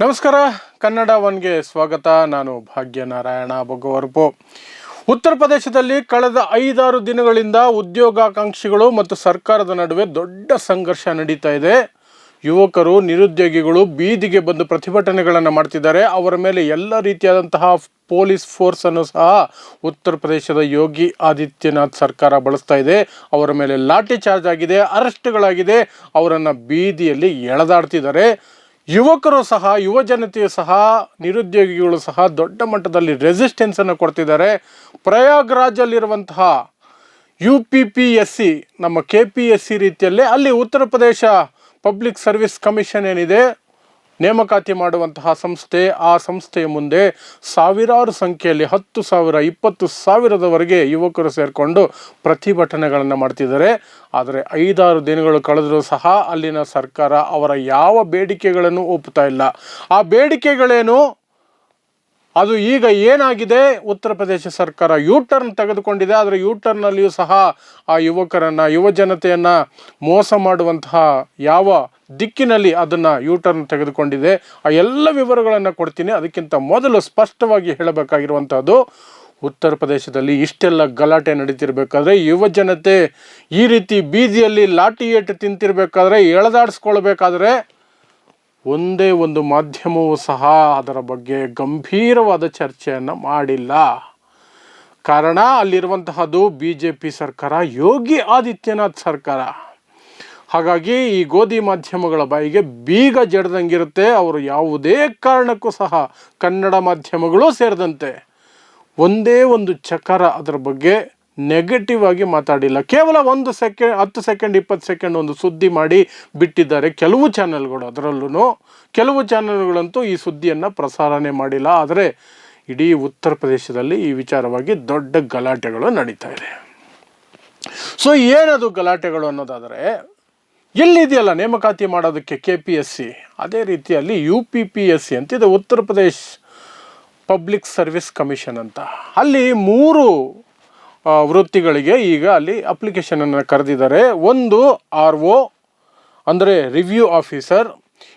ನಮಸ್ಕಾರ. ಕನ್ನಡ ಒನ್ಗೆ ಸ್ವಾಗತ. ನಾನು ಭಾಗ್ಯನಾರಾಯಣ ಬೊಗ್ಗವರ್ಪು. ಉತ್ತರ ಪ್ರದೇಶದಲ್ಲಿ ಕಳೆದ 5-6 ದಿನಗಳಿಂದ ಉದ್ಯೋಗಾಕಾಂಕ್ಷಿಗಳು ಮತ್ತು ಸರ್ಕಾರದ ನಡುವೆ ದೊಡ್ಡ ಸಂಘರ್ಷ ನಡೀತಾ ಇದೆ. ಯುವಕರು, ನಿರುದ್ಯೋಗಿಗಳು ಬೀದಿಗೆ ಬಂದು ಪ್ರತಿಭಟನೆಗಳನ್ನು ಮಾಡ್ತಿದ್ದಾರೆ. ಅವರ ಮೇಲೆ ಎಲ್ಲ ರೀತಿಯಾದಂತಹ ಪೊಲೀಸ್ ಫೋರ್ಸನ್ನು ಸಹ ಉತ್ತರ ಪ್ರದೇಶದ ಯೋಗಿ ಆದಿತ್ಯನಾಥ್ ಸರ್ಕಾರ ಬಳಸ್ತಾ ಇದೆ. ಅವರ ಮೇಲೆ ಲಾಠಿ ಚಾರ್ಜ್ ಆಗಿದೆ, ಅರೆಸ್ಟ್ಗಳಾಗಿದೆ, ಅವರನ್ನು ಬೀದಿಯಲ್ಲಿ ಎಳೆದಾಡ್ತಿದ್ದಾರೆ. ಯುವಕರು ಸಹ, ಯುವ ಜನತೆಯು ಸಹ, ನಿರುದ್ಯೋಗಿಗಳು ಸಹ ದೊಡ್ಡ ಮಟ್ಟದಲ್ಲಿ ರೆಸಿಸ್ಟೆನ್ಸನ್ನು ಕೊಡ್ತಿದ್ದಾರೆ. ಪ್ರಯಾಗ್ರಾಜಲ್ಲಿರುವಂತಹ UPPSC, ನಮ್ಮ KPSC ರೀತಿಯಲ್ಲೇ ಅಲ್ಲಿ Uttar Pradesh public service commission ಏನಿದೆ, ನೇಮಕಾತಿ ಮಾಡುವಂತಹ ಸಂಸ್ಥೆ, ಆ ಸಂಸ್ಥೆಯ ಮುಂದೆ ಸಾವಿರಾರು ಸಂಖ್ಯೆಯಲ್ಲಿ 10,000, 20,000ದವರೆಗೆ ಯುವಕರು ಸೇರಿಕೊಂಡು ಪ್ರತಿಭಟನೆಗಳನ್ನು ಮಾಡ್ತಿದ್ದಾರೆ. ಆದರೆ 5-6 ದಿನಗಳು ಕಳೆದರೂ ಸಹ ಅಲ್ಲಿನ ಸರ್ಕಾರ ಅವರ ಯಾವ ಬೇಡಿಕೆಗಳನ್ನು ಒಪ್ಪುತ್ತಾ ಇಲ್ಲ. ಆ ಬೇಡಿಕೆಗಳೇನು, ಅದು ಈಗ ಏನಾಗಿದೆ, ಉತ್ತರ ಪ್ರದೇಶ ಸರ್ಕಾರ ಟರ್ನ್ ತೆಗೆದುಕೊಂಡಿದೆ. ಆದರೆ ಟರ್ನಲ್ಲಿಯೂ ಸಹ ಆ ಯುವಕರನ್ನು, ಯುವ ಜನತೆಯನ್ನು ಮೋಸ ಮಾಡುವಂತಹ ಯಾವ ದಿಕ್ಕಿನಲ್ಲಿ ಅದನ್ನು ಟರ್ನ್ ತೆಗೆದುಕೊಂಡಿದೆ, ಆ ಎಲ್ಲ ವಿವರಗಳನ್ನು ಕೊಡ್ತೀನಿ. ಅದಕ್ಕಿಂತ ಮೊದಲು ಸ್ಪಷ್ಟವಾಗಿ ಹೇಳಬೇಕಾಗಿರುವಂಥದ್ದು, ಉತ್ತರ ಪ್ರದೇಶದಲ್ಲಿ ಇಷ್ಟೆಲ್ಲ ಗಲಾಟೆ ನಡೀತಿರ್ಬೇಕಾದ್ರೆ, ಯುವ ಜನತೆ ಈ ರೀತಿ ಬೀದಿಯಲ್ಲಿ ಲಾಠಿ ಏಟು ತಿಂತಿರ್ಬೇಕಾದ್ರೆ, ಎಳೆದಾಡಿಸ್ಕೊಳ್ಬೇಕಾದ್ರೆ ಒಂದೇ ಒಂದು ಮಾಧ್ಯಮವೂ ಸಹ ಅದರ ಬಗ್ಗೆ ಗಂಭೀರವಾದ ಚರ್ಚೆಯನ್ನು ಮಾಡಿಲ್ಲ. ಕಾರಣ ಅಲ್ಲಿರುವಂತಹದ್ದು BJP ಸರ್ಕಾರ, ಯೋಗಿ ಆದಿತ್ಯನಾಥ್ ಸರ್ಕಾರ. ಹಾಗಾಗಿ ಈ ಗೋಧಿ ಮಾಧ್ಯಮಗಳ ಬಾಯಿಗೆ ಬೀಗ ಜಡ್ದಂಗಿರುತ್ತೆ. ಅವರು ಯಾವುದೇ ಕಾರಣಕ್ಕೂ ಸಹ ಕನ್ನಡ ಮಾಧ್ಯಮಗಳು ಸೇರಿದಂತೆ ಒಂದೇ ಒಂದು ಚಕಾರ ಅದರ ಬಗ್ಗೆ ನೆಗೆಟಿವ್ ಆಗಿ ಮಾತಾಡಿಲ್ಲ. ಕೇವಲ 1 ಸೆಕೆಂಡ್, 10 ಸೆಕೆಂಡ್, 20 ಸೆಕೆಂಡ್ ಒಂದು ಸುದ್ದಿ ಮಾಡಿ ಬಿಟ್ಟಿದ್ದಾರೆ ಕೆಲವು ಚಾನೆಲ್ಗಳು. ಅದರಲ್ಲೂ ಕೆಲವು ಚಾನೆಲ್ಗಳಂತೂ ಈ ಸುದ್ದಿಯನ್ನು ಪ್ರಸಾರನೇ ಮಾಡಿಲ್ಲ. ಆದರೆ ಇಡೀ ಉತ್ತರ ಪ್ರದೇಶದಲ್ಲಿ ಈ ವಿಚಾರವಾಗಿ ದೊಡ್ಡ ಗಲಾಟೆಗಳು ನಡೀತಾ ಇದೆ. ಸೊ ಏನದು ಗಲಾಟೆಗಳು ಅನ್ನೋದಾದರೆ, ಎಲ್ಲಿದೆಯಲ್ಲ ನೇಮಕಾತಿ ಮಾಡೋದಕ್ಕೆ KPSC, ಅದೇ ರೀತಿಯಲ್ಲಿ UPPSC ಅಂತಿದೆ, Uttar Pradesh public service commission ಅಂತ. ಅಲ್ಲಿ 3 ವೃತ್ತಿಗಳಿಗೆ ಈಗ ಅಲ್ಲಿ ಅಪ್ಲಿಕೇಶನನ್ನು ಕರೆದಿದ್ದಾರೆ. ಒಂದು RO ಅಂದರೆ ರಿವ್ಯೂ ಆಫೀಸರ್,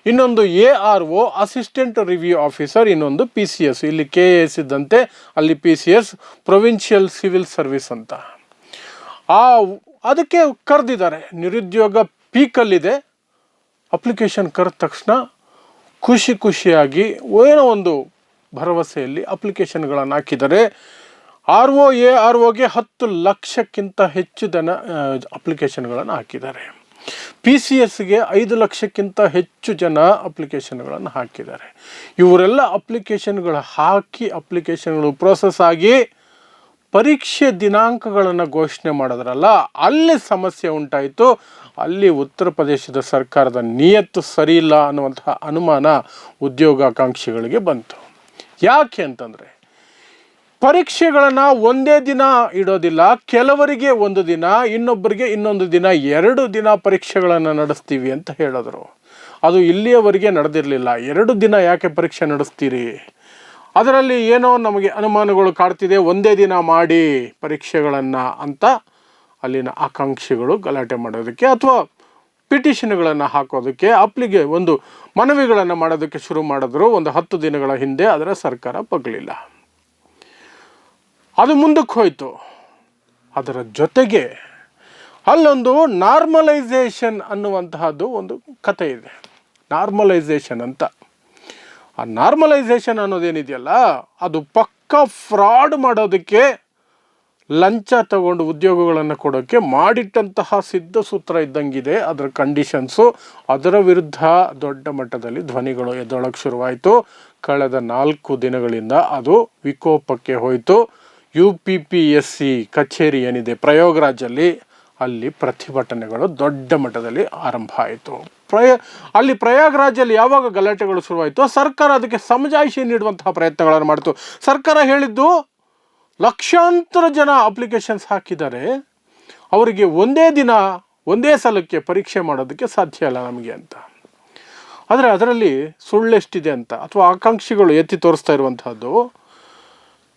ಇನ್ನೊಂದು ARO ಅಸಿಸ್ಟೆಂಟ್ ರಿವ್ಯೂ ಆಫೀಸರ್, ಇನ್ನೊಂದು PCS, ಇಲ್ಲಿ KAS ಇದ್ದಂತೆ ಅಲ್ಲಿ PCS, ಪ್ರೊವಿನ್ಷಿಯಲ್ ಸಿವಿಲ್ ಸರ್ವಿಸ್ ಅಂತ. ಅದಕ್ಕೆ ಕರೆದಿದ್ದಾರೆ. ನಿರುದ್ಯೋಗ ಪೀಕಲ್ಲಿದೆ. ಅಪ್ಲಿಕೇಶನ್ ಕರೆದ ತಕ್ಷಣ ಖುಷಿಯಾಗಿ ಏನೋ ಒಂದು ಭರವಸೆಯಲ್ಲಿ ಅಪ್ಲಿಕೇಶನ್ಗಳನ್ನು ಹಾಕಿದ್ದಾರೆ. RO, AROಗೆ 10 ಲಕ್ಷಕ್ಕಿಂತ ಹೆಚ್ಚು ಜನ ಅಪ್ಲಿಕೇಶನ್ಗಳನ್ನು ಹಾಕಿದ್ದಾರೆ. PCSಗೆ 5 ಲಕ್ಷಕ್ಕಿಂತ ಹೆಚ್ಚು ಜನ ಅಪ್ಲಿಕೇಶನ್ಗಳನ್ನು ಹಾಕಿದ್ದಾರೆ. ಇವರೆಲ್ಲ ಅಪ್ಲಿಕೇಶನ್ಗಳು ಹಾಕಿ, ಅಪ್ಲಿಕೇಶನ್ಗಳು ಪ್ರೋಸೆಸ್ ಆಗಿ ಪರೀಕ್ಷೆ ದಿನಾಂಕಗಳನ್ನು ಘೋಷಣೆ ಮಾಡಿದ್ರಲ್ಲ, ಅಲ್ಲಿ ಸಮಸ್ಯೆ ಉಂಟಾಯಿತು. ಅಲ್ಲಿ ಉತ್ತರ ಪ್ರದೇಶದ ಸರ್ಕಾರದ ನಿಯತ್ತು ಸರಿ ಇಲ್ಲ ಅನ್ನುವಂತಹ ಅನುಮಾನ ಉದ್ಯೋಗಾಕಾಂಕ್ಷಿಗಳಿಗೆ ಬಂತು. ಯಾಕೆ ಅಂತಂದರೆ, ಪರೀಕ್ಷೆಗಳನ್ನು ಒಂದೇ ದಿನ ಇಡೋದಿಲ್ಲ, ಕೆಲವರಿಗೆ ಒಂದು ದಿನ, ಇನ್ನೊಬ್ಬರಿಗೆ ಇನ್ನೊಂದು ದಿನ, 2 ದಿನ ಪರೀಕ್ಷೆಗಳನ್ನು ನಡೆಸ್ತೀವಿ ಅಂತ ಹೇಳಿದ್ರು. ಅದು ಇಲ್ಲಿಯವರೆಗೆ ನಡೆದಿರಲಿಲ್ಲ. 2 ದಿನ ಯಾಕೆ ಪರೀಕ್ಷೆ ನಡೆಸ್ತೀರಿ? ಅದರಲ್ಲಿ ಏನೋ ನಮಗೆ ಅನುಮಾನಗಳು ಕಾಡ್ತಿದೆ, ಒಂದೇ ದಿನ ಮಾಡಿ ಪರೀಕ್ಷೆಗಳನ್ನು ಅಂತ ಅಲ್ಲಿನ ಆಕಾಂಕ್ಷಿಗಳು ಗಲಾಟೆ ಮಾಡೋದಕ್ಕೆ ಅಥವಾ ಪಿಟಿಷನ್ಗಳನ್ನು ಹಾಕೋದಕ್ಕೆ, ಒಂದು ಮನವಿಗಳನ್ನು ಮಾಡೋದಕ್ಕೆ ಶುರು ಮಾಡಿದ್ರು. ಒಂದು 10 ದಿನಗಳ ಹಿಂದೆ. ಅದರ ಸರ್ಕಾರ ಬಗ್ಲಿಲ್ಲ. ಅದು ಮುಂದಕ್ಕೆ ಹೋಯಿತು. ಅದರ ಜೊತೆಗೆ ಅಲ್ಲೊಂದು ನಾರ್ಮಲೈಸೇಷನ್ ಅನ್ನುವಂತಹದ್ದು ಒಂದು ಕತೆ ಇದೆ. ನಾರ್ಮಲೈಸೇಷನ್ ಅಂತ. ಆ ನಾರ್ಮಲೈಸೇಷನ್ ಅನ್ನೋದೇನಿದೆಯಲ್ಲ, ಅದು ಪಕ್ಕಾ ಫ್ರಾಡ್ ಮಾಡೋದಕ್ಕೆ, ಲಂಚ ತಗೊಂಡು ಉದ್ಯೋಗಗಳನ್ನು ಕೊಡೋಕ್ಕೆ ಮಾಡಿಟ್ಟಂತಹ ಸಿದ್ಧ ಸೂತ್ರ ಇದ್ದಂಗಿದೆ ಅದರ ಕಂಡೀಷನ್ಸು. ಅದರ ವಿರುದ್ಧ ದೊಡ್ಡ ಮಟ್ಟದಲ್ಲಿ ಧ್ವನಿಗಳು ಎದ್ದೊಳಕ್ಕೆ ಶುರುವಾಯಿತು. ಕಳೆದ 4 ದಿನಗಳಿಂದ ಅದು ವಿಕೋಪಕ್ಕೆ ಹೋಯಿತು. UPPSC ಕಚೇರಿ ಏನಿದೆ ಪ್ರಯಾಗ್ರಾಜಲ್ಲಿ, ಅಲ್ಲಿ ಪ್ರತಿಭಟನೆಗಳು ದೊಡ್ಡ ಮಟ್ಟದಲ್ಲಿ ಆರಂಭ ಆಯಿತು. ಅಲ್ಲಿ ಪ್ರಯಾಗ್ರಾಜಲ್ಲಿ ಯಾವಾಗ ಗಲಾಟೆಗಳು ಶುರುವಾಯಿತು, ಸರ್ಕಾರ ಅದಕ್ಕೆ ಸಮಜಾಯಿಷಿ ನೀಡುವಂತಹ ಪ್ರಯತ್ನಗಳನ್ನು ಮಾಡಿತು. ಸರ್ಕಾರ ಹೇಳಿದ್ದು, ಲಕ್ಷಾಂತರ ಜನ ಅಪ್ಲಿಕೇಶನ್ಸ್ ಹಾಕಿದ್ದಾರೆ, ಅವರಿಗೆ ಒಂದೇ ದಿನ ಒಂದೇ ಸಲಕ್ಕೆ ಪರೀಕ್ಷೆ ಮಾಡೋದಕ್ಕೆ ಸಾಧ್ಯ ಇಲ್ಲ ನಮಗೆ ಅಂತ. ಆದರೆ ಅದರಲ್ಲಿ ಸುಳ್ಳೆಷ್ಟಿದೆ ಅಂತ, ಅಥವಾ ಆಕಾಂಕ್ಷಿಗಳು ಎತ್ತಿ ತೋರಿಸ್ತಾ ಇರುವಂತಹದ್ದು,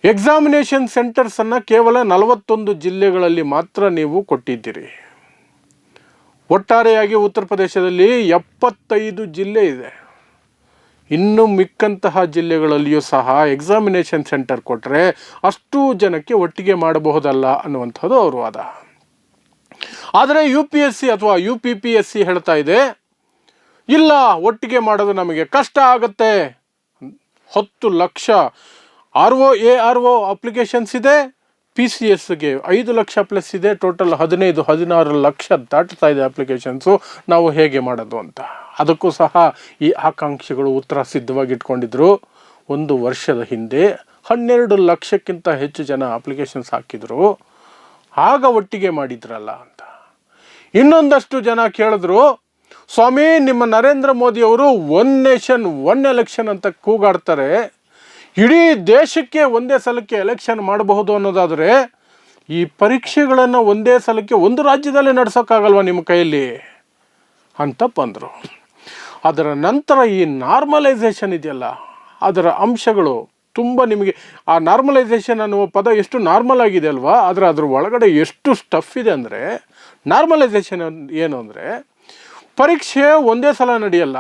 ಎಕ್ಸಾಮಿನೇಷನ್ ಸೆಂಟರ್ಸನ್ನು ಕೇವಲ 41 ಜಿಲ್ಲೆಗಳಲ್ಲಿ ಮಾತ್ರ ನೀವು ಕೊಟ್ಟಿದ್ದೀರಿ. ಒಟ್ಟಾರೆಯಾಗಿ ಉತ್ತರ ಪ್ರದೇಶದಲ್ಲಿ 75 ಜಿಲ್ಲೆ ಇದೆ. ಇನ್ನು ಮಿಕ್ಕಂತಹ ಜಿಲ್ಲೆಗಳಲ್ಲಿಯೂ ಸಹ ಎಕ್ಸಾಮಿನೇಷನ್ ಸೆಂಟರ್ ಕೊಟ್ಟರೆ ಅಷ್ಟು ಜನಕ್ಕೆ ಒಟ್ಟಿಗೆ ಮಾಡಬಹುದಲ್ಲ ಅನ್ನುವಂಥದ್ದು ಅವ್ರ ವಾದ. ಆದರೆ UPSC ಅಥವಾ UPPSC ಹೇಳ್ತಾ ಇದೆ, ಇಲ್ಲ, ಒಟ್ಟಿಗೆ ಮಾಡೋದು ನಮಗೆ ಕಷ್ಟ ಆಗುತ್ತೆ. 10 ಲಕ್ಷ RO ಅಪ್ಲಿಕೇಶನ್ಸ್ ಇದೆ, PCSಗೆ 5 ಲಕ್ಷ ಪ್ಲಸ್ ಇದೆ, ಟೋಟಲ್ 15-16 ಲಕ್ಷ ದಾಟ್ತಾ ಇದೆ ಅಪ್ಲಿಕೇಶನ್ಸು. ನಾವು ಹೇಗೆ ಮಾಡೋದು ಅಂತ ಅದಕ್ಕೂ ಸಹ ಈ ಆಕಾಂಕ್ಷಿಗಳು ಉತ್ತರ ಸಿದ್ಧವಾಗಿ ಇಟ್ಕೊಂಡಿದ್ರು. 1 ವರ್ಷದ ಹಿಂದೆ 12 ಲಕ್ಷಕ್ಕಿಂತ ಹೆಚ್ಚು ಜನ ಅಪ್ಲಿಕೇಶನ್ಸ್ ಹಾಕಿದ್ರು, ಆಗ ಒಟ್ಟಿಗೆ ಮಾಡಿದ್ರಲ್ಲ ಅಂತ. ಇನ್ನೊಂದಷ್ಟು ಜನ ಕೇಳಿದ್ರು, ಸ್ವಾಮಿ ನಿಮ್ಮ ನರೇಂದ್ರ ಮೋದಿಯವರು 1 ನೇಷನ್ 1 ಎಲೆಕ್ಷನ್ ಅಂತ ಕೂಗಾಡ್ತಾರೆ, ಇಡೀ ದೇಶಕ್ಕೆ ಒಂದೇ ಸಲಕ್ಕೆ ಎಲೆಕ್ಷನ್ ಮಾಡಬಹುದು ಅನ್ನೋದಾದರೆ ಈ ಪರೀಕ್ಷೆಗಳನ್ನು ಒಂದೇ ಸಲಕ್ಕೆ ಒಂದು ರಾಜ್ಯದಲ್ಲಿ ನಡೆಸೋಕ್ಕಾಗಲ್ವ ನಿಮ್ಮ ಕೈಯಲ್ಲಿ ಅಂತ ಬಂದರು. ಅದರ ನಂತರ ಈ ನಾರ್ಮಲೈಸೇಷನ್ ಇದೆಯಲ್ಲ, ಅದರ ಅಂಶಗಳು ತುಂಬ ನಿಮಗೆ ಆ ನಾರ್ಮಲೈಸೇಷನ್ ಅನ್ನುವ ಪದ ಎಷ್ಟು ನಾರ್ಮಲ್ ಆಗಿದೆ ಅಲ್ವಾ, ಆದರೆ ಅದ್ರ ಒಳಗಡೆ ಎಷ್ಟು ಸ್ಟಫ್ ಇದೆ ಅಂದರೆ, ನಾರ್ಮಲೈಸೇಷನ್ ಏನು ಅಂದರೆ ಪರೀಕ್ಷೆ ಒಂದೇ ಸಲ ನಡೆಯಲ್ಲ,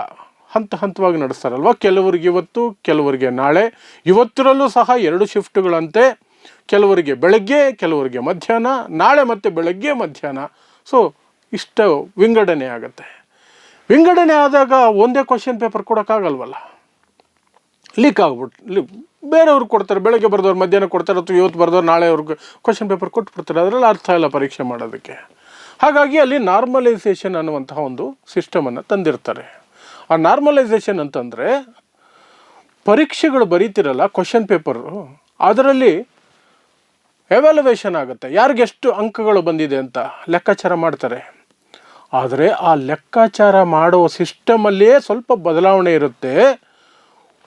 ಹಂತವಾಗಿ ನಡೆಸ್ತಾರಲ್ವ. ಕೆಲವರಿಗೆ ಇವತ್ತು, ಕೆಲವರಿಗೆ ನಾಳೆ. ಇವತ್ತರಲ್ಲೂ ಸಹ 2 ಶಿಫ್ಟ್ಗಳಂತೆ, ಕೆಲವರಿಗೆ ಬೆಳಗ್ಗೆ, ಕೆಲವರಿಗೆ ಮಧ್ಯಾಹ್ನ, ನಾಳೆ ಮತ್ತೆ ಬೆಳಗ್ಗೆ ಮಧ್ಯಾಹ್ನ. ಸೊ ಇಷ್ಟು ವಿಂಗಡಣೆ ಆಗುತ್ತೆ. ವಿಂಗಡಣೆ ಆದಾಗ ಒಂದೇ ಕ್ವಶನ್ ಪೇಪರ್ ಕೊಡೋಕ್ಕಾಗಲ್ವಲ್ಲ, ಲೀಕ್ ಆಗ್ಬಿಟ್ಟು ಬೇರೆಯವ್ರು ಕೊಡ್ತಾರೆ. ಬೆಳಗ್ಗೆ ಬರೆದವ್ರು ಮಧ್ಯಾಹ್ನ ಕೊಡ್ತಾರೆ, ಅಥವಾ ಇವತ್ತು ಬರೆದವ್ರು ನಾಳೆ ಅವ್ರಿಗೆ ಕ್ವಶನ್ ಪೇಪರ್ ಕೊಟ್ಬಿಡ್ತಾರೆ. ಅದರಲ್ಲಿ ಅರ್ಥ ಇಲ್ಲ ಪರೀಕ್ಷೆ ಮಾಡೋದಕ್ಕೆ. ಹಾಗಾಗಿ ಅಲ್ಲಿ ನಾರ್ಮಲೈಸೇಷನ್ ಅನ್ನುವಂತಹ ಒಂದು ಸಿಸ್ಟಮನ್ನು ತಂದಿರ್ತಾರೆ. ಆ ನಾರ್ಮಲೈಸೇಷನ್ ಅಂತಂದರೆ ಪರೀಕ್ಷೆಗಳು ಬರೀತಿರಲ್ಲ, ಕ್ವಶನ್ ಪೇಪರು, ಅದರಲ್ಲಿ ಎವ್ಯಾಲ್ಯುವೇಷನ್ ಆಗುತ್ತೆ, ಯಾರಿಗೆಷ್ಟು ಅಂಕಗಳು ಬಂದಿದೆ ಅಂತ ಲೆಕ್ಕಾಚಾರ ಮಾಡ್ತಾರೆ. ಆದರೆ ಆ ಲೆಕ್ಕಾಚಾರ ಮಾಡೋ ಸಿಸ್ಟಮಲ್ಲಿಯೇ ಸ್ವಲ್ಪ ಬದಲಾವಣೆ ಇರುತ್ತೆ.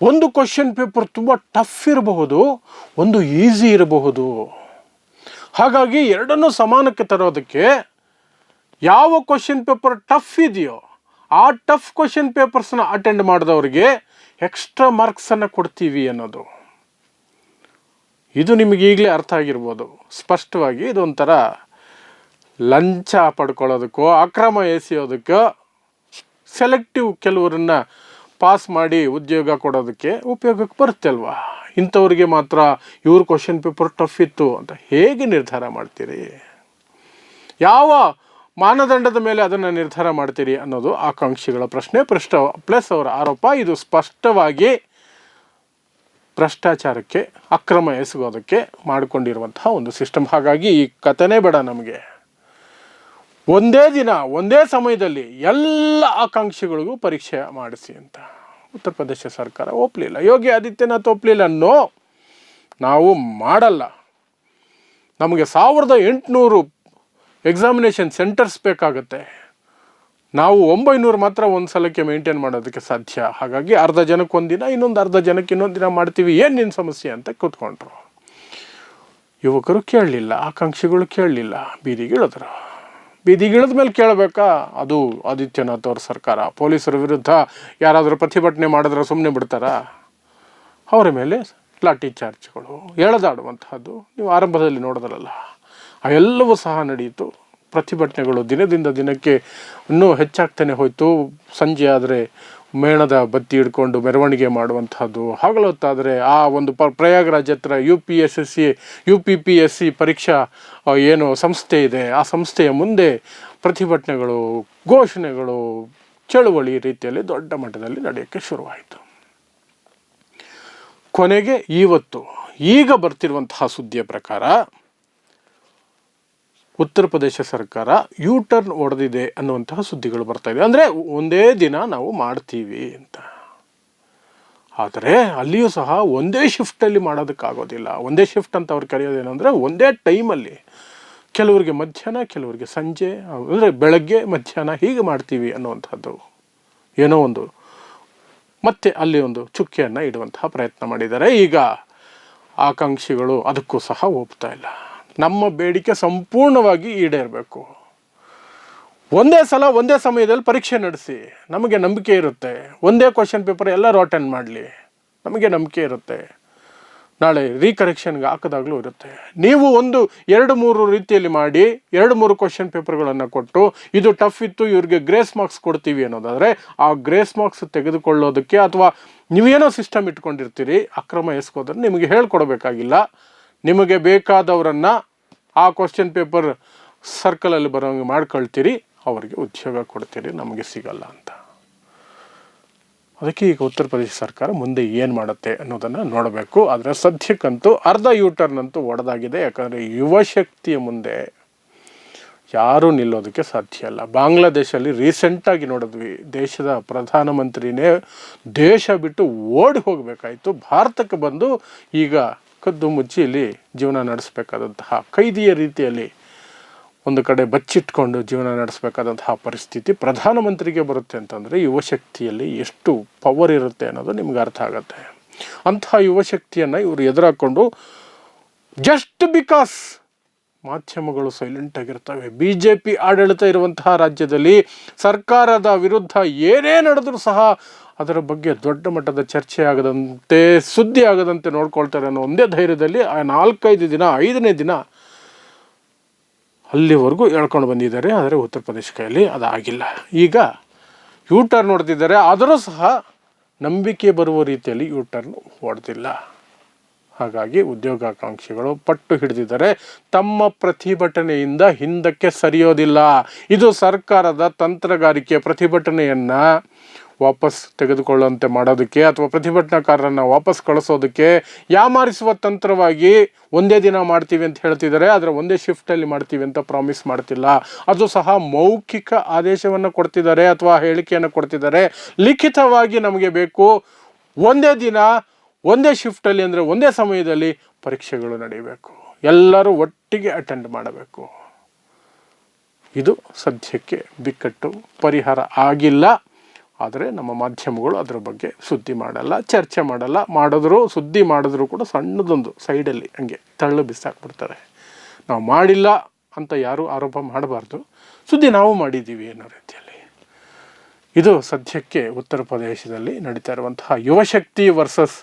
ಒಂದು ಕ್ವಶನ್ ಪೇಪರ್ ತುಂಬ ಟಫ್ ಇರಬಹುದು, ಒಂದು ಈಸಿ ಇರಬಹುದು. ಹಾಗಾಗಿ ಎರಡನ್ನೂ ಸಮಾನಕ್ಕೆ ತರೋದಕ್ಕೆ ಯಾವ ಕ್ವಶನ್ ಪೇಪರ್ ಟಫ್ ಇದೆಯೋ ಆ ಟಫ್ ಕ್ವಶನ್ ಪೇಪರ್ಸ್ನ ಅಟೆಂಡ್ ಮಾಡಿದವ್ರಿಗೆ ಎಕ್ಸ್ಟ್ರಾ ಮಾರ್ಕ್ಸನ್ನು ಕೊಡ್ತೀವಿ ಅನ್ನೋದು. ಇದು ನಿಮಗೆ ಈಗಲೇ ಅರ್ಥ ಆಗಿರ್ಬೋದು ಸ್ಪಷ್ಟವಾಗಿ. ಇದೊಂಥರ ಲಂಚ ಪಡ್ಕೊಳ್ಳೋದಕ್ಕೋ ಅಕ್ರಮ ಎಸೆಯೋದಕ್ಕೋ ಸೆಲೆಕ್ಟಿವ್ ಕೆಲವರನ್ನು ಪಾಸ್ ಮಾಡಿ ಉದ್ಯೋಗ ಕೊಡೋದಕ್ಕೆ ಉಪಯೋಗಕ್ಕೆ ಬರುತ್ತೆ ಅಲ್ವಾ. ಇಂಥವ್ರಿಗೆ ಮಾತ್ರ ಇವ್ರ ಕ್ವಶನ್ ಪೇಪರ್ ಟಫ್ ಇತ್ತು ಅಂತ ಹೇಗೆ ನಿರ್ಧಾರ ಮಾಡ್ತೀರಿ? ಯಾವ ಮಾನದಂಡದ ಮೇಲೆ ಅದನ್ನು ನಿರ್ಧಾರ ಮಾಡ್ತೀರಿ ಅನ್ನೋದು ಆಕಾಂಕ್ಷಿಗಳ ಪ್ರಶ್ನೆ ಪ್ಲಸ್ ಅವರ ಆರೋಪ. ಇದು ಸ್ಪಷ್ಟವಾಗಿ ಭ್ರಷ್ಟಾಚಾರಕ್ಕೆ, ಅಕ್ರಮ ಎಸಗೋದಕ್ಕೆ ಮಾಡಿಕೊಂಡಿರುವಂತಹ ಒಂದು ಸಿಸ್ಟಮ್. ಹಾಗಾಗಿ ಈ ಕಥೆನೇ ಬೇಡ ನಮಗೆ. ಒಂದೇ ದಿನ ಒಂದೇ ಸಮಯದಲ್ಲಿ ಎಲ್ಲ ಆಕಾಂಕ್ಷಿಗಳಿಗೂ ಪರೀಕ್ಷೆ ಮಾಡಿಸಿ ಅಂತ ಉತ್ತರ ಪ್ರದೇಶ ಸರ್ಕಾರ ಒಪ್ಪಲಿಲ್ಲ. ಯೋಗಿ ಆದಿತ್ಯನಾಥ್ ಒಪ್ಪಲಿಲ್ಲ. ನೋ, ನಾವು ಮಾಡಲ್ಲ, ನಮಗೆ 1800 ಎಕ್ಸಾಮಿನೇಷನ್ ಸೆಂಟರ್ಸ್ ಬೇಕಾಗುತ್ತೆ, ನಾವು 900 ಮಾತ್ರ ಒಂದು ಸಲಕ್ಕೆ ಮೇಂಟೈನ್ ಮಾಡೋದಕ್ಕೆ ಸಾಧ್ಯ. ಹಾಗಾಗಿ ಅರ್ಧ ಜನಕ್ಕೆ ಒಂದಿನ, ಇನ್ನೊಂದು ಅರ್ಧ ಜನಕ್ಕೆ ಇನ್ನೊಂದು ದಿನ ಮಾಡ್ತೀವಿ, ಏನು ನಿನ್ನ ಸಮಸ್ಯೆ ಅಂತ ಕೂತ್ಕೊಂಡ್ರು. ಯುವಕರು ಕೇಳಲಿಲ್ಲ, ಆಕಾಂಕ್ಷಿಗಳು ಕೇಳಲಿಲ್ಲ, ಬೀದಿಗಿಳಿದ್ರು. ಬೀದಿಗಿಳಿದ ಮೇಲೆ ಕೇಳಬೇಕಾ? ಅದು ಆದಿತ್ಯನಾಥ್ ಅವ್ರ ಸರ್ಕಾರ. ಪೊಲೀಸರ ವಿರುದ್ಧ ಯಾರಾದರೂ ಪ್ರತಿಭಟನೆ ಮಾಡಿದ್ರೆ ಸುಮ್ಮನೆ ಬಿಡ್ತಾರಾ? ಅವರ ಮೇಲೆ ಲಾಠಿ ಚಾರ್ಜ್ಗಳು, ಎಳೆದಾಡುವಂತಹದ್ದು ನೀವು ಆರಂಭದಲ್ಲಿ ನೋಡಿದ್ರಲ್ಲ, ಅವೆಲ್ಲವೂ ಸಹ ನಡೆಯಿತು. ಪ್ರತಿಭಟನೆಗಳು ದಿನದಿಂದ ದಿನಕ್ಕೆ ಇನ್ನೂ ಹೆಚ್ಚಾಗ್ತಾನೆ ಹೋಯಿತು. ಸಂಜೆ ಆದರೆ ಮೇಣದ ಬತ್ತಿ ಹಿಡ್ಕೊಂಡು ಮೆರವಣಿಗೆ ಮಾಡುವಂತಹದ್ದು, ಹಗಲೊತ್ತಾದರೆ ಆ ಒಂದು ಪ್ರಯಾಗರಾಜ್ ಹತ್ರ UPPSC ಪರೀಕ್ಷಾ ಏನು ಸಂಸ್ಥೆ ಇದೆ, ಆ ಸಂಸ್ಥೆಯ ಮುಂದೆ ಪ್ರತಿಭಟನೆಗಳು, ಘೋಷಣೆಗಳು, ಚಳುವಳಿ ರೀತಿಯಲ್ಲಿ ದೊಡ್ಡ ಮಟ್ಟದಲ್ಲಿ ನಡೆಯೋಕ್ಕೆ ಶುರುವಾಯಿತು. ಕೊನೆಗೆ ಈಗ ಬರ್ತಿರುವಂತಹ ಸುದ್ದಿಯ ಪ್ರಕಾರ ಉತ್ತರ ಪ್ರದೇಶ ಸರ್ಕಾರ ಟರ್ನ್ ಹೊಡೆದಿದೆ ಅನ್ನುವಂತಹ ಸುದ್ದಿಗಳು ಬರ್ತಾ ಇದೆ. ಅಂದರೆ ಒಂದೇ ದಿನ ನಾವು ಮಾಡ್ತೀವಿ ಅಂತ. ಆದರೆ ಅಲ್ಲಿಯೂ ಸಹ ಒಂದೇ ಶಿಫ್ಟಲ್ಲಿ ಮಾಡೋದಕ್ಕಾಗೋದಿಲ್ಲ. ಒಂದೇ ಶಿಫ್ಟ್ ಅಂತ ಅವ್ರು ಕರೆಯೋದೇನೆಂದರೆ ಒಂದೇ ಟೈಮಲ್ಲಿ, ಕೆಲವರಿಗೆ ಮಧ್ಯಾಹ್ನ, ಕೆಲವರಿಗೆ ಸಂಜೆ, ಅಂದರೆ ಬೆಳಗ್ಗೆ ಮಧ್ಯಾಹ್ನ ಹೀಗೆ ಮಾಡ್ತೀವಿ ಅನ್ನುವಂಥದ್ದು ಏನೋ ಒಂದು ಮತ್ತೆ ಅಲ್ಲಿ ಒಂದು ಚುಕ್ಕೆಯನ್ನು ಇಡುವಂತಹ ಪ್ರಯತ್ನ ಮಾಡಿದ್ದಾರೆ. ಈಗ ಆಕಾಂಕ್ಷಿಗಳು ಅದಕ್ಕೂ ಸಹ ಒಪ್ತಾ ಇಲ್ಲ. ನಮ್ಮ ಬೇಡಿಕೆ ಸಂಪೂರ್ಣವಾಗಿ ಈಡೇರಬೇಕು, ಒಂದೇ ಸಲ ಒಂದೇ ಸಮಯದಲ್ಲಿ ಪರೀಕ್ಷೆ ನಡೆಸಿ, ನಮಗೆ ನಂಬಿಕೆ ಇರುತ್ತೆ. ಒಂದೇ ಕ್ವಶನ್ ಪೇಪರ್ ಎಲ್ಲರೂ ಅಟೆಂಡ್ ಮಾಡಲಿ, ನಮಗೆ ನಂಬಿಕೆ ಇರುತ್ತೆ. ನಾಳೆ ರೀಕರೆಕ್ಷನ್ಗೆ ಹಾಕಿದಾಗಲೂ ಇರುತ್ತೆ. ನೀವು 2-3 ರೀತಿಯಲ್ಲಿ ಮಾಡಿ 2-3 ಕ್ವಶನ್ ಪೇಪರ್ಗಳನ್ನು ಕೊಟ್ಟು ಇದು ಟಫ್ ಇತ್ತು ಇವ್ರಿಗೆ ಗ್ರೇಸ್ ಮಾರ್ಕ್ಸ್ ಕೊಡ್ತೀವಿ ಅನ್ನೋದಾದರೆ ಆ ಗ್ರೇಸ್ ಮಾರ್ಕ್ಸ್ ತೆಗೆದುಕೊಳ್ಳೋದಕ್ಕೆ ಅಥವಾ ನೀವೇನೋ ಸಿಸ್ಟಮ್ ಇಟ್ಕೊಂಡಿರ್ತೀರಿ ಅಕ್ರಮ ಎಸ್ಕೋದ್ರೆ ನಿಮಗೆ ಹೇಳ್ಕೊಡ್ಬೇಕಾಗಿಲ್ಲ. ನಿಮಗೆ ಬೇಕಾದವರನ್ನು ಆ ಕ್ವಶನ್ ಪೇಪರ್ ಸರ್ಕಲಲ್ಲಿ ಬರೋಂಗೆ ಮಾಡ್ಕೊಳ್ತೀರಿ, ಅವರಿಗೆ ಉದ್ಯೋಗ ಕೊಡ್ತೀರಿ, ನಮಗೆ ಸಿಗಲ್ಲ ಅಂತ. ಅದಕ್ಕೆ ಈಗ ಉತ್ತರ ಪ್ರದೇಶ ಸರ್ಕಾರ ಮುಂದೆ ಏನು ಮಾಡುತ್ತೆ ಅನ್ನೋದನ್ನು ನೋಡಬೇಕು. ಆದರೆ ಸದ್ಯಕ್ಕಂತೂ ಅರ್ಧ ಯೂಟರ್ನ್ ಅಂತೂ ಒಡೆದಾಗಿದೆ. ಯಾಕಂದರೆ ಯುವಶಕ್ತಿಯ ಮುಂದೆ ಯಾರೂ ನಿಲ್ಲೋದಕ್ಕೆ ಸಾಧ್ಯ ಇಲ್ಲ. ಬಾಂಗ್ಲಾದೇಶಲ್ಲಿ ರೀಸೆಂಟಾಗಿ ನೋಡಿದ್ವಿ, ದೇಶದ ಪ್ರಧಾನಮಂತ್ರಿನೇ ದೇಶ ಬಿಟ್ಟು ಓಡಿ ಹೋಗಬೇಕಾಯಿತು. ಭಾರತಕ್ಕೆ ಬಂದು ಈಗ ಕದ್ದು ಮುಚ್ಚಿ ಇಲ್ಲಿ ಜೀವನ ನಡೆಸಬೇಕಾದಂತಹ ಕೈದಿಯ ರೀತಿಯಲ್ಲಿ ಒಂದು ಕಡೆ ಬಚ್ಚಿಟ್ಕೊಂಡು ಜೀವನ ನಡೆಸಬೇಕಾದಂತಹ ಪರಿಸ್ಥಿತಿ ಪ್ರಧಾನಮಂತ್ರಿಗೆ ಬರುತ್ತೆ ಅಂತಂದರೆ ಯುವಶಕ್ತಿಯಲ್ಲಿ ಎಷ್ಟು ಪವರ್ ಇರುತ್ತೆ ಅನ್ನೋದು ನಿಮ್ಗೆ ಅರ್ಥ ಆಗುತ್ತೆ. ಅಂತಹ ಯುವಶಕ್ತಿಯನ್ನು ಇವರು ಎದುರಾಕೊಂಡು ಜಸ್ಟ್ ಬಿಕಾಸ್ ಮಾಧ್ಯಮಗಳು ಸೈಲೆಂಟಾಗಿರ್ತವೆ. BJP ಆಡಳಿತ ಇರುವಂತಹ ರಾಜ್ಯದಲ್ಲಿ ಸರ್ಕಾರದ ವಿರುದ್ಧ ಏನೇ ನಡೆದರೂ ಸಹ ಅದರ ಬಗ್ಗೆ ದೊಡ್ಡ ಮಟ್ಟದ ಚರ್ಚೆ ಆಗದಂತೆ, ಸುದ್ದಿ ಆಗದಂತೆ ನೋಡ್ಕೊಳ್ತಾರೆ ಅನ್ನೋ ಒಂದೇ ಧೈರ್ಯದಲ್ಲಿ 4-5 ದಿನ 5ನೇ ದಿನ ಅಲ್ಲಿವರೆಗೂ ಹೇಳ್ಕೊಂಡು ಬಂದಿದ್ದಾರೆ. ಆದರೆ ಉತ್ತರ ಪ್ರದೇಶ ಕೈಯಲ್ಲಿ ಅದಾಗಿಲ್ಲ. ಈಗ ಯೂಟರ್ನ್ ಹೊಡೆದಿದ್ದಾರೆ, ಆದರೂ ಸಹ ನಂಬಿಕೆ ಬರುವ ರೀತಿಯಲ್ಲಿ ಯೂಟರ್ನ್ ಹೊಡೆದಿಲ್ಲ. ಹಾಗಾಗಿ ಉದ್ಯೋಗಾಕಾಂಕ್ಷಿಗಳು ಪಟ್ಟು ಹಿಡಿದಿದ್ದಾರೆ. ತಮ್ಮ ಪ್ರತಿಭಟನೆಯಿಂದ ಹಿಂದಕ್ಕೆ ಸರಿಯೋದಿಲ್ಲ. ಇದು ಸರ್ಕಾರದ ತಂತ್ರಗಾರಿಕೆ. ಪ್ರತಿಭಟನೆಯನ್ನು ವಾಪಸ್ ತೆಗೆದುಕೊಳ್ಳುವಂತೆ ಮಾಡೋದಕ್ಕೆ ಅಥವಾ ಪ್ರತಿಭಟನಾಕಾರರನ್ನು ವಾಪಸ್ ಕಳಿಸೋದಕ್ಕೆ ಯಾಮಾರಿಸುವ ತಂತ್ರವಾಗಿ ಒಂದೇ ದಿನ ಮಾಡ್ತೀವಿ ಅಂತ ಹೇಳ್ತಿದ್ದಾರೆ. ಆದರೆ ಒಂದೇ ಶಿಫ್ಟಲ್ಲಿ ಮಾಡ್ತೀವಿ ಅಂತ ಪ್ರಾಮಿಸ್ ಮಾಡ್ತಿಲ್ಲ. ಅದು ಸಹ ಮೌಖಿಕ ಆದೇಶವನ್ನು ಕೊಡ್ತಿದ್ದಾರೆ ಅಥವಾ ಹೇಳಿಕೆಯನ್ನು ಕೊಡ್ತಿದ್ದಾರೆ. ಲಿಖಿತವಾಗಿ ನಮಗೆ ಬೇಕು ಒಂದೇ ದಿನ ಒಂದೇ ಶಿಫ್ಟಲ್ಲಿ, ಅಂದರೆ ಒಂದೇ ಸಮಯದಲ್ಲಿ ಪರೀಕ್ಷೆಗಳು ನಡೆಯಬೇಕು, ಎಲ್ಲರೂ ಒಟ್ಟಿಗೆ ಅಟೆಂಡ್ ಮಾಡಬೇಕು. ಇದು ಸದ್ಯಕ್ಕೆ ಬಿಕ್ಕಟ್ಟು ಪರಿಹಾರ ಆಗಿಲ್ಲ. ಆದರೆ ನಮ್ಮ ಮಾಧ್ಯಮಗಳು ಅದರ ಬಗ್ಗೆ ಸುದ್ದಿ ಮಾಡಲ್ಲ, ಚರ್ಚೆ ಮಾಡಲ್ಲ. ಸುದ್ದಿ ಮಾಡಿದ್ರು ಕೂಡ ಸಣ್ಣದೊಂದು ಸೈಡಲ್ಲಿ ಹಂಗೆ ತಳ್ಳು ಬಿಸಾಕ್ಬಿಡ್ತಾರೆ. ನಾವು ಮಾಡಿಲ್ಲ ಅಂತ ಯಾರೂ ಆರೋಪ ಮಾಡಬಾರ್ದು, ಸುದ್ದಿ ನಾವು ಮಾಡಿದ್ದೀವಿ ಅನ್ನೋ ರೀತಿಯಲ್ಲಿ. ಇದು ಸದ್ಯಕ್ಕೆ ಉತ್ತರ ಪ್ರದೇಶದಲ್ಲಿ ನಡೀತಾ ಇರುವಂತಹ ಯುವಶಕ್ತಿ ವರ್ಸಸ್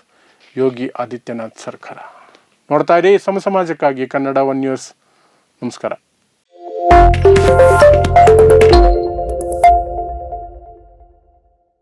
ಯೋಗಿ ಆದಿತ್ಯನಾಥ್ ಸರ್ಕಾರ. ನೋಡ್ತಾ ಇರಿ ಸಮಾಜಕ್ಕಾಗಿ ಕನ್ನಡ 1 ನ್ಯೂಸ್. ನಮಸ್ಕಾರ.